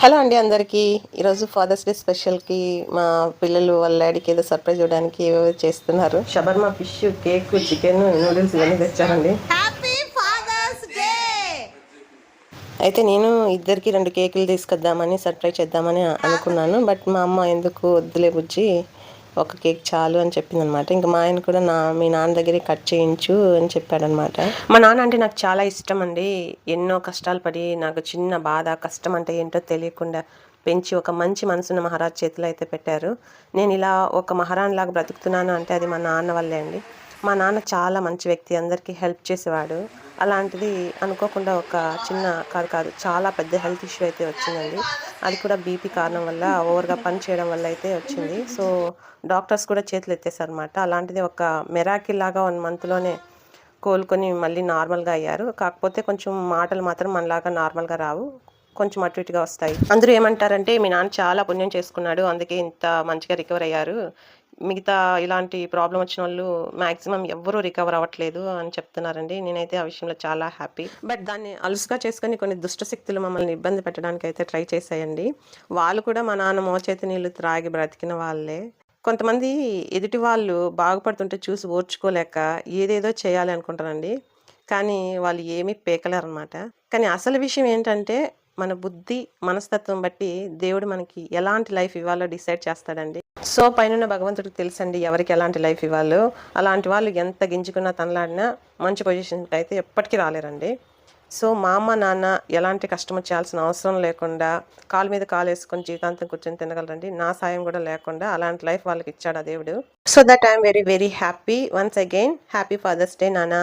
Hello అండి అందరికీ. ఈరోజు ఫాదర్స్ డే స్పెషల్కి మా పిల్లలు వాళ్ళ డాడీకి ఏదో సర్ప్రైజ్ ఇవ్వడానికి ఏవేవో చేస్తున్నారు. షబర్మా ఫిష్, కేక్, చికెన్, నూడిల్స్ ఇవన్నీ తెచ్చారండి. అయితే నేను ఇద్దరికి 2 కేకులు తీసుకొద్దామని సర్ప్రైజ్ చేద్దామని అనుకున్నాను. బట్ మా అమ్మ ఎందుకు వద్దులే బుజ్జి, ఒక కేక్ చాలు అని చెప్పిందనమాట. ఇంకా మా ఆయన కూడా మీ నాన్న దగ్గరే కట్ చేయించు అని చెప్పాడనమాట. మా నాన్న అంటే నాకు చాలా ఇష్టం అండి. ఎన్నో కష్టాలు పడి నాకు చిన్న బాధ, కష్టం అంటే ఏంటో తెలియకుండా పెంచి ఒక మంచి మనసున్న మహారాజ్ చేతిలో అయితే పెట్టారు. నేను ఇలా ఒక మహారాణిలాగా బ్రతుకుతున్నాను అంటే అది మా నాన్న వల్లే అండి. మా నాన్న చాలా మంచి వ్యక్తి, అందరికీ హెల్ప్ చేసేవాడు. అలాంటిది అనుకోకుండా ఒక చిన్న కాదు చాలా పెద్ద హెల్త్ ఇష్యూ అయితే వచ్చిందండి. అది కూడా బీపీ కారణం వల్ల, ఓవర్గా పని చేయడం వల్ల అయితే వచ్చింది. సో డాక్టర్స్ కూడా చేతులు ఎత్తేసారనమాట. అలాంటిది ఒక మెరాకిల్ లాగా 1 మంత్లోనే కోలుకొని మళ్ళీ నార్మల్గా అయ్యారు. కాకపోతే కొంచెం మాటలు మాత్రం మనలాగా నార్మల్గా రావు, కొంచెం అటు ఇటుగా వస్తాయి. అందరూ ఏమంటారంటే మీ నాన్న చాలా పుణ్యం చేసుకున్నాడు, అందుకే ఇంత మంచిగా రికవర్ అయ్యారు. మిగతా ఇలాంటి ప్రాబ్లం వచ్చిన వాళ్ళు మ్యాక్సిమం ఎవ్వరూ రికవర్ అవ్వట్లేదు అని చెప్తున్నారండి. నేనైతే ఆ విషయంలో చాలా హ్యాపీ. బట్ దాన్ని అలుసుగా చేసుకొని కొన్ని దుష్ట శక్తులు మమ్మల్ని ఇబ్బంది పెట్టడానికి అయితే ట్రై చేశాయండి. వాళ్ళు కూడా మా నాన్న మోచేతి నీళ్ళు త్రాగి బ్రతికిన వాళ్ళే. కొంతమంది ఎదుటి వాళ్ళు బాగుపడుతుంటే చూసి ఓర్చుకోలేక ఏదేదో చేయాలి అనుకుంటారండి. కానీ వాళ్ళు ఏమీ పీకలేరనమాట. కానీ అసలు విషయం ఏంటంటే మన బుద్ధి, మనస్తత్వం బట్టి దేవుడు మనకి ఎలాంటి లైఫ్ ఇవ్వాలో డిసైడ్ చేస్తాడండి. సో పైనున్న భగవంతుడికి తెలుసండి ఎవరికి ఎలాంటి లైఫ్ ఇవ్వాలో. అలాంటి వాళ్ళు ఎంత గింజుకున్నా తనలాడినా మంచి పొజిషన్కి అయితే ఎప్పటికీ రాలేరండి. సో మా అమ్మ నాన్న ఎలాంటి కష్టం చేయాల్సిన అవసరం లేకుండా కాలు మీద కాలు వేసుకొని జీవితాంతం కూర్చొని తినగలరండి. నా సాయం కూడా లేకుండా అలాంటి లైఫ్ వాళ్ళకి ఇచ్చాడు ఆ దేవుడు. So that I'm very very happy. Once again happy father's day నాన్న.